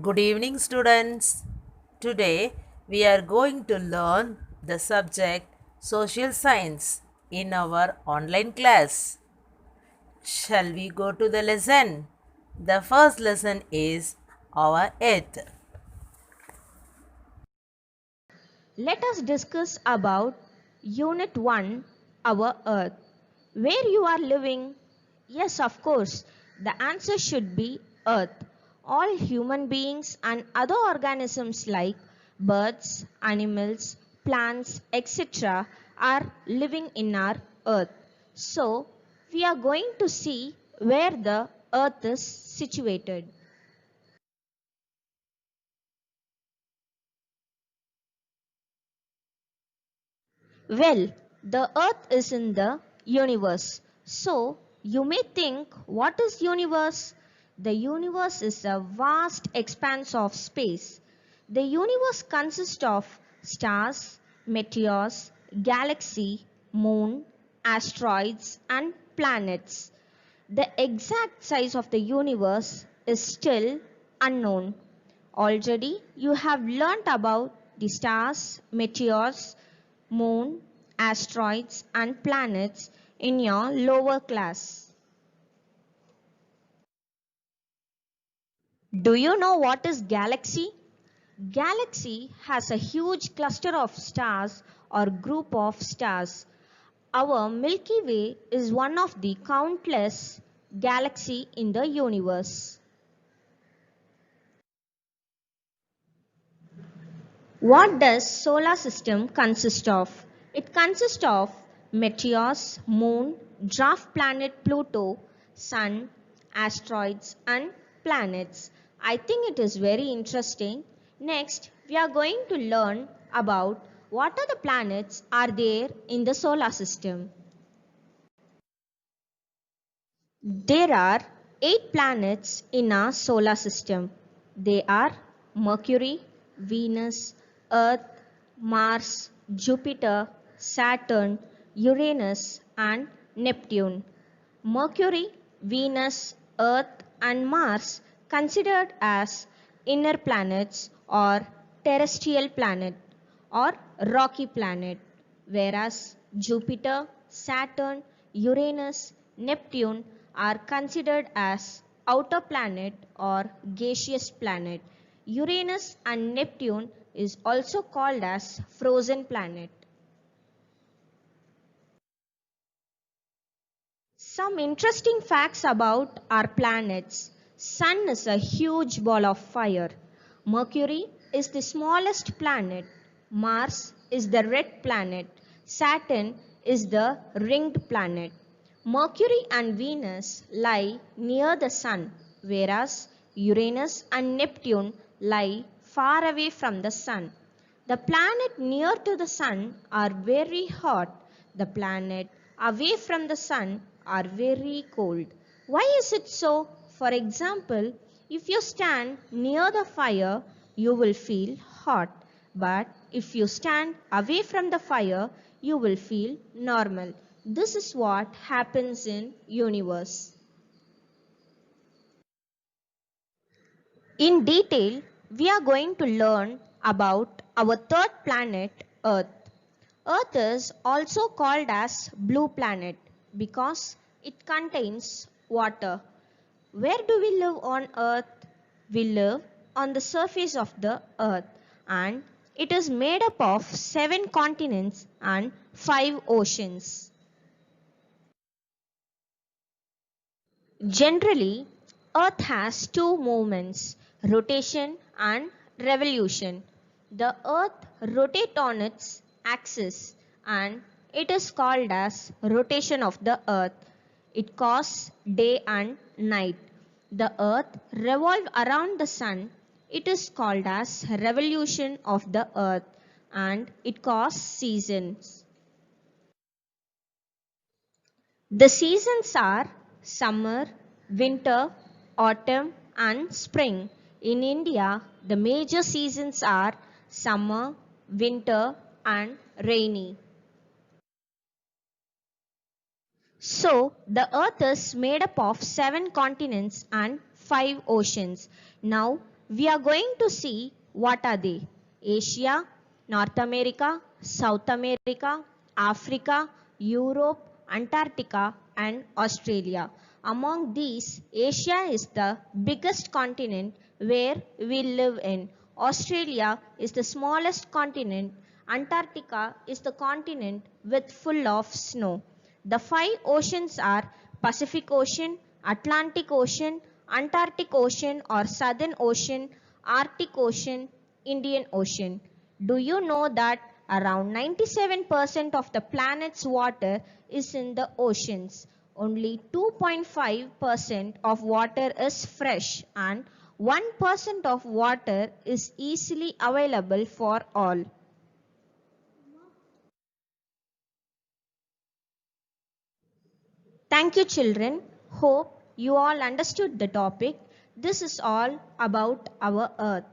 Good evening, students. Today we are going to learn the subject social science in our online class. Shall we go to the lesson? The first lesson is our Earth. Let us discuss about Unit 1, our Earth. Where you are living? Yes, of course. The answer should be Earth. All human beings and other organisms like birds, animals, plants, etc. are living in our Earth. So, we are going to see where the Earth is situated. Well, the earth is in the universe. So, you may think, what is universe? The universe is a vast expanse of space. The universe consists of stars, meteors, galaxy, moon, asteroids and planets. The exact size of the universe is still unknown. Already you have learnt about the stars, meteors, moon, asteroids and planets in your lower class. Do you know what is galaxy? Galaxy has a huge cluster of stars or group of stars. Our Milky Way is one of the countless galaxy in the universe. What does solar system consist of? It consists of meteors, moon, dwarf planet Pluto, sun, asteroids and planets. I think it is very interesting. Next, we are going to learn about what are the planets are there in the solar system. There are 8 planets in our solar system. They are Mercury, Venus, Earth, Mars, Jupiter, Saturn, Uranus and Neptune. Mercury, Venus, Earth and Mars considered as inner planets or terrestrial planet or rocky planet, whereas Jupiter, Saturn, Uranus, Neptune are considered as outer planet or gaseous planet. Uranus and Neptune is also called as frozen planet. Some interesting facts about our planets. Sun is a huge ball of fire. Mercury is the smallest planet. Mars is the red planet. Saturn is the ringed planet. Mercury and Venus lie near the Sun, whereas Uranus and Neptune lie far away from the Sun. The planet near to the Sun are very hot. The planet away from the Sun are very cold. Why is it so? For example, if you stand near the fire, you will feel hot. But if you stand away from the fire, you will feel normal. This is what happens in universe. In detail, we are going to learn about our third planet, Earth. Earth is also called as blue planet because it contains water. Where do we live on Earth? We live on the surface of the Earth and it is made up of 7 continents and 5 oceans. Generally, Earth has two movements, rotation and revolution. The Earth rotates on its axis and it is called as rotation of the Earth. It causes day and night. The Earth revolves around the Sun. It is called as revolution of the Earth and it causes seasons. The seasons are summer, winter, autumn and spring. In India, the major seasons are summer, winter and rainy. So, the earth is made up of 7 continents and 5 oceans. Now we are going to see what are they. Asia, North America, South America, Africa, Europe, Antarctica and Australia. Among these, Asia is the biggest continent where we live in. Australia is the smallest continent. Antarctica is the continent with full of snow. The 5 oceans are Pacific Ocean, Atlantic Ocean, Antarctic Ocean or Southern Ocean, Arctic Ocean, Indian Ocean. Do you know that around 97% of the planet's water is in the oceans? Only 2.5% of water is fresh and 1% of water is easily available for all. Thank you, children. Hope you all understood the topic. This is all about our Earth.